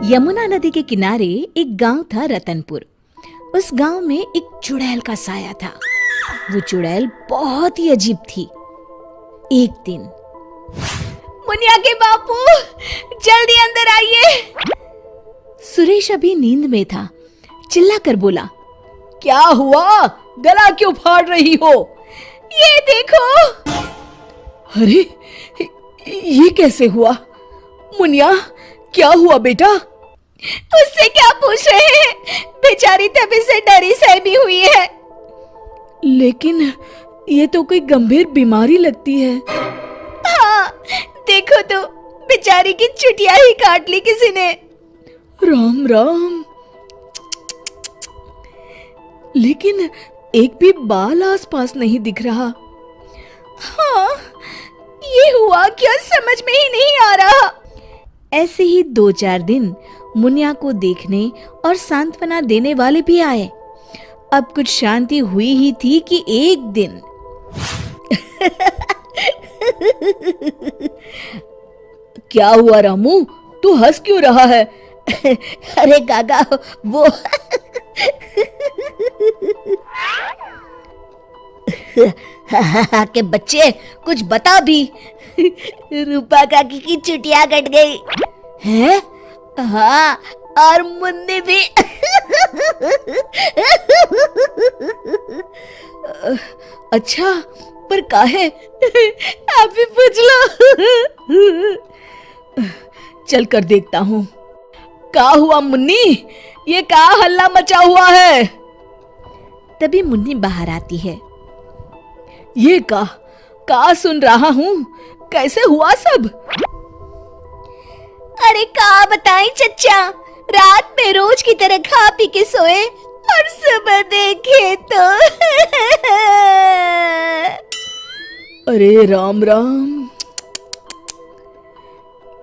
यमुना नदी के किनारे एक गांव था रतनपुर। उस गांव में एक चुड़ैल का साया था। वो चुड़ैल बहुत ही अजीब थी। एक दिन, मुनिया के बापू, जल्दी अंदर आइए। सुरेश अभी नींद में था, चिल्लाकर बोला, क्या हुआ? गला क्यों फाड़ रही हो? ये देखो। अरे, ये कैसे हुआ? मुनिया, क्या हुआ बेटा? उससे क्या पूछ रहे हैं? बेचारी तभी से डरी सहमी हुई है। लेकिन ये तो कोई गंभीर बीमारी लगती है। हाँ, देखो तो, बेचारी की चुटिया ही काट ली किसी ने। राम राम। लेकिन एक भी बाल आसपास नहीं दिख रहा। हाँ, ये हुआ क्या समझ में ही नहीं आ रहा। ऐसे ही 2-4 दिन मुनिया को देखने और सांत्वना देने वाले भी आए। अब कुछ शांति हुई ही थी कि एक दिन क्या हुआ रामू? तू हंस क्यों रहा है? अरे काका, वो के बच्चे, कुछ बता भी। रूपा काकी की चुटिया कट गई है। हाँ, और मुन्नी भी। अच्छा, पर काहे? आप भी पूछ लो। चल कर देखता हूँ। क्या हुआ मुन्नी? ये क्या हल्ला मचा हुआ है? तभी मुन्नी बाहर आती है। ये का सुन रहा हूँ? कैसे हुआ सब? अरे का बताएं चच्चा, रात में रोज की तरह खा पी के सोए और सुबह देखे तो अरे राम राम।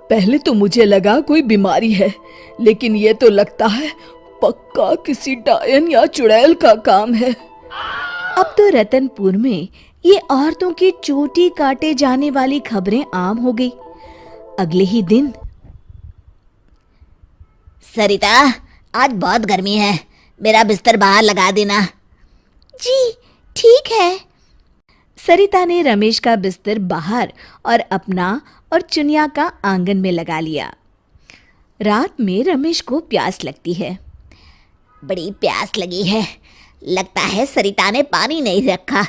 पहले तो मुझे लगा कोई बीमारी है, लेकिन ये तो लगता है पक्का किसी डायन या चुड़ैल का काम है। अब तो रतनपुर में ये औरतों की चोटी काटे जाने वाली खबरें आम हो गई। अगले ही दिन, सरिता, आज बहुत गर्मी है, मेरा बिस्तर बाहर लगा देना। जी ठीक है। सरिता ने रमेश का बिस्तर बाहर और अपना और चुनिया का आंगन में लगा लिया। रात में रमेश को प्यास लगती है। बड़ी प्यास लगी है, लगता है सरिता ने पानी नहीं रखा।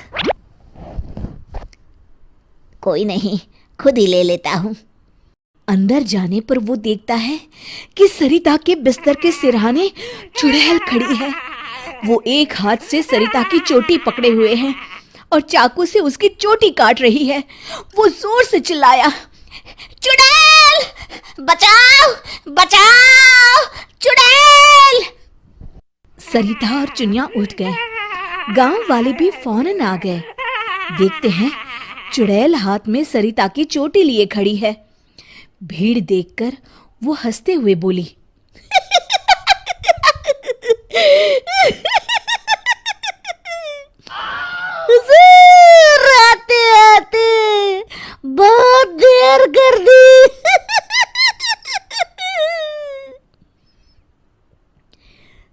कोई नहीं, खुद ही ले लेता हूँ। अंदर जाने पर वो देखता है कि सरिता के बिस्तर के सिरहाने चुड़ैल खड़ी है। वो एक हाथ से सरिता की चोटी पकड़े हुए है और चाकू से उसकी चोटी काट रही है। वो जोर से चिल्लाया, चुड़ैल, बचाओ बचाओ, चुड़ैल। सरिता और चुनिया उठ गए। गांव वाले भी फौरन आ गए। देखते हैं चुड़ैल हाथ में सरिता की चोटी लिए खड़ी है। भीड़ देखकर वो हंसते हुए बोली, आते आते बहुत देर कर दी।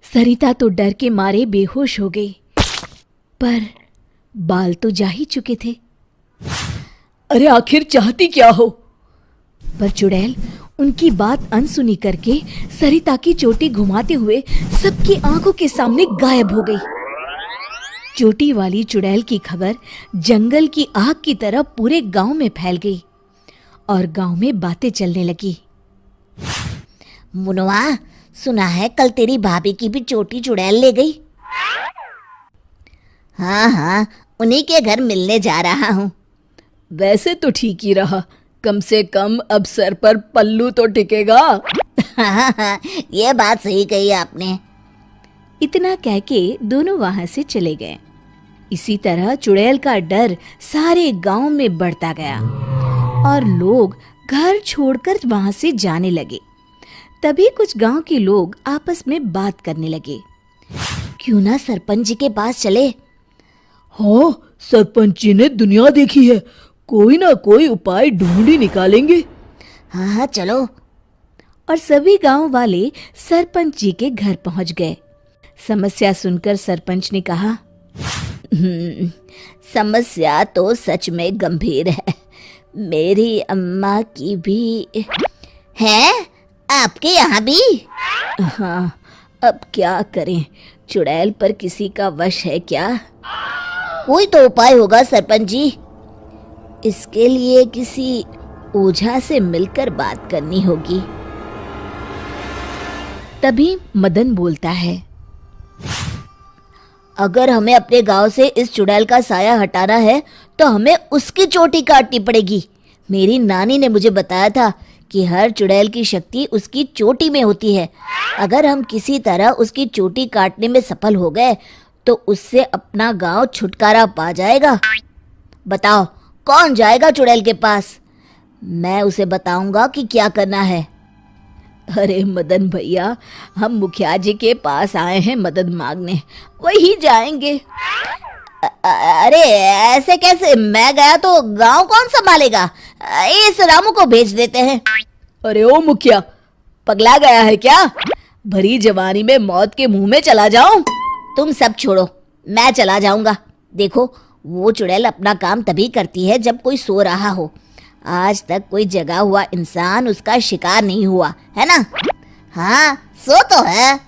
सरिता तो डर के मारे बेहोश हो गई, पर बाल तो जा ही चुके थे। अरे आखिर चाहती क्या हो? पर चुड़ैल उनकी बात अनसुनी करके सरिता की चोटी घुमाते हुए सबकी आंखों के सामने गायब हो गई। चोटी वाली चुड़ैल की खबर जंगल की आग की तरह पूरे गांव में फैल गई और गांव में बातें चलने लगी। मुनवा, सुना है कल तेरी भाभी की भी चोटी चुड़ैल ले गई। हाँ, उन्हीं के घर मिलने जा रहा हूँ। वैसे तो ठीक ही रहा, कम से कम अब सर पर पल्लू तो टिकेगा। हाँ, ये बात सही कही आपने। इतना कह के दोनों वहां से चले गए। इसी तरह चुड़ैल का डर सारे गांव में बढ़ता गया और लोग घर छोड़कर वहां से जाने लगे। तभी कुछ गांव के लोग आपस में बात करने लगे, क्यों ना सरपंच जी के पास चले। हाँ, सरपंच जी ने दुनिया देखी है, कोई ना कोई उपाय ढूंढ ही निकालेंगे। हाँ, चलो। और सभी गांव वाले सरपंच जी के घर पहुंच गए। समस्या सुनकर सरपंच ने कहा, समस्या तो सच में गंभीर है। मेरी अम्मा की भी है, आपके यहाँ भी? हाँ, अब क्या करें, चुड़ैल पर किसी का वश है क्या? कोई तो उपाय होगा सरपंच जी। इसके लिए किसी ओझा से मिलकर बात करनी होगी। तभी मदन बोलता है, अगर हमें अपने गांव से इस चुड़ैल का साया हटाना है तो हमें उसकी चोटी काटनी पड़ेगी। मेरी नानी ने मुझे बताया था कि हर चुड़ैल की शक्ति उसकी चोटी में होती है। अगर हम किसी तरह उसकी चोटी काटने में सफल हो गए तो उससे अपना गांव छुटकारा पा जाएगा। बताओ कौन जाएगा चुड़ैल के पास? मैं उसे बताऊंगा कि क्या करना है। अरे मदन भैया, हम मुखिया जी के पास आए हैं मदद मांगने, वही जाएंगे। अरे ऐसे कैसे? मैं गया तो गांव कौन संभालेगा? इस रामू को भेज देते हैं। अरे ओ मुखिया, पगला गया है क्या? भरी जवानी में मौत के मुंह में चला जाऊं? तुम सब छोड़ो, मैं चला जाऊंगा। देखो, वो चुड़ैल अपना काम तभी करती है जब कोई सो रहा हो। आज तक कोई जगा हुआ इंसान उसका शिकार नहीं हुआ है ना? हाँ, सो तो है।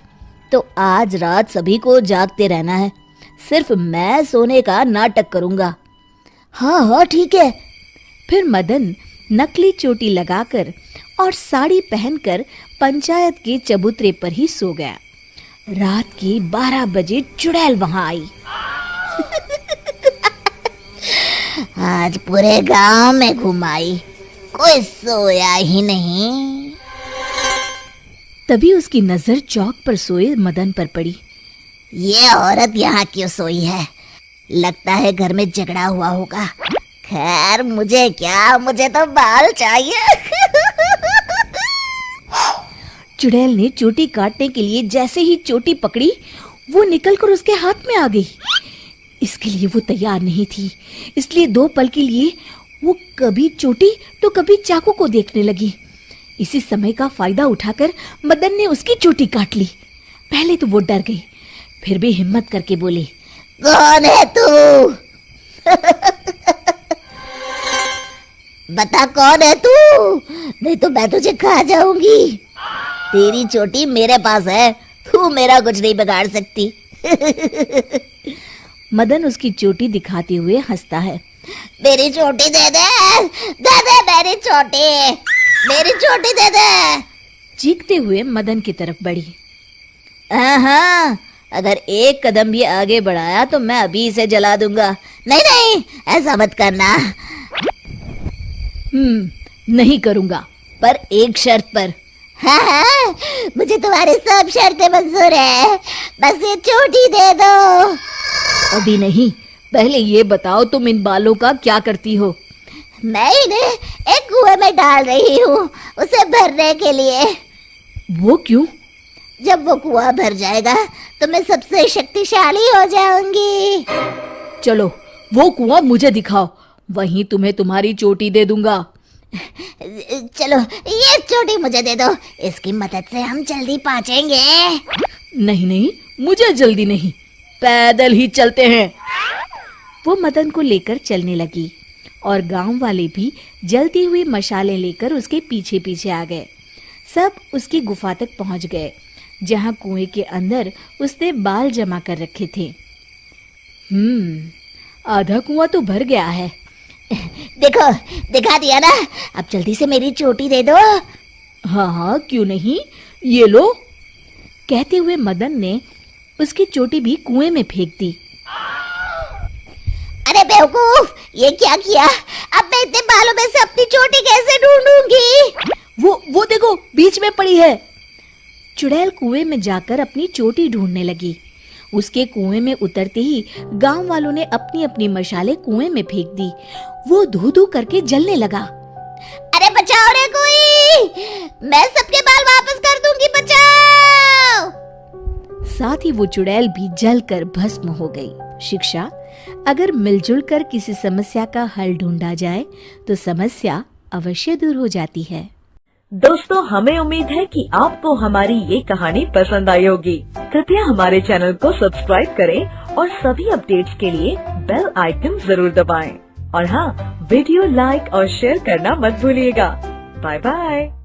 तो आज रात सभी को जागते रहना है, सिर्फ मैं सोने का नाटक करूंगा। हाँ हाँ ठीक है। फिर मदन नकली चोटी लगाकर और साड़ी पहनकर पंचायत के चबूतरे पर ही सो गया। रात के 12 बजे चुड़ैल वहां आई। आज पूरे गांव में घुमाई, कोई सोया ही नहीं। तभी उसकी नजर चौक पर सोए मदन पर पड़ी। ये औरत यहाँ क्यों सोई है? लगता है घर में झगड़ा हुआ होगा। खैर मुझे क्या, मुझे तो बाल चाहिए। चुड़ैल ने चोटी काटने के लिए जैसे ही चोटी पकड़ी, वो निकलकर उसके हाथ में आ गई। इसके लिए वो तैयार नहीं थी, इसलिए 2 पल के लिए वो कभी चोटी तो कभी चाकू को देखने लगी। इसी समय का फायदा उठाकर मदन ने उसकी चोटी काट ली। पहले तो वो डर गई, फिर भी हिम्मत करके बोली, कौन है तू? बता कौन है तू, नहीं तो मैं तुझे खा जाऊंगी। तेरी चोटी मेरे पास है, तू मेरा कुछ नहीं बिगाड़ सकती। मदन उसकी चोटी दिखाते हुए हंसता है। मेरी चोटी दे दे, दे दे मेरी चोटी, मेरी चोटी दे दे। चीखते हुए मदन की तरफ बढ़ी। हाँ, अगर एक कदम भी आगे बढ़ाया तो मैं अभी इसे जला दूंगा। नहीं नहीं, ऐसा मत करना। नहीं करूंगा, पर एक शर्त पर। हाँ, मुझे तुम्हारी सब शर्तें मंजूर है, बस ये चोटी दे दो। अभी नहीं, पहले ये बताओ तुम इन बालों का क्या करती हो? मैं इन्हें एक कुएं में डाल रही हूँ, उसे भरने के लिए। वो क्यों? जब वो कुआं भर जाएगा तो मैं सबसे शक्तिशाली हो जाऊंगी। चलो वो कुआं मुझे दिखाओ, वहीं तुम्हें तुम्हारी चोटी दे दूंगा। चलो ये चोटी मुझे दे दो, इसकी मदद से हम जल्दी पहुंचेंगे। नहीं नहीं, मुझे जल्दी नहीं, पैदल ही चलते हैं। वो मदन को लेकर चलने लगी और गांव वाले भी जलती हुई मशालें लेकर उसके पीछे पीछे आ गए। सब उसकी गुफा तक पहुंच गए, जहां कुएं के अंदर उसने बाल जमा कर रखे थे। आधा कुआं तो भर गया है। देखो, दिखा दिया ना, अब जल्दी से मेरी चोटी दे दो। हाँ हाँ, क्यों नहीं, ये लो। कहते हुए मदन ने उसकी चोटी भी कुएं में फेंक दी। अरे बेवकूफ, ये क्या किया? अब मैं इतने बालों में से अपनी चोटी कैसे ढूंढूंगी? वो देखो, बीच में पड़ी है। चुड़ैल कुएं में जाकर अपनी चोटी ढूंढने लगी। उसके कुएं में उतरते ही गांव वालों ने अपनी अपनी मशालें कुएं में फेंक दी। वो धू धू करके जलने लगा। अरे बचाओ रे कोई, मैं सबके बाल वापस कर दूंगी, बचाओ। साथ ही वो चुड़ैल भी जलकर भस्म हो गई। शिक्षा: अगर मिलजुल कर किसी समस्या का हल ढूंढा जाए तो समस्या अवश्य दूर हो जाती है। दोस्तों, हमें उम्मीद है कि आपको हमारी ये कहानी पसंद आई होगी। कृपया हमारे चैनल को सब्सक्राइब करें और सभी अपडेट्स के लिए बेल आइकन जरूर दबाएं। और हाँ, वीडियो लाइक और शेयर करना मत भूलिएगा। Bye bye.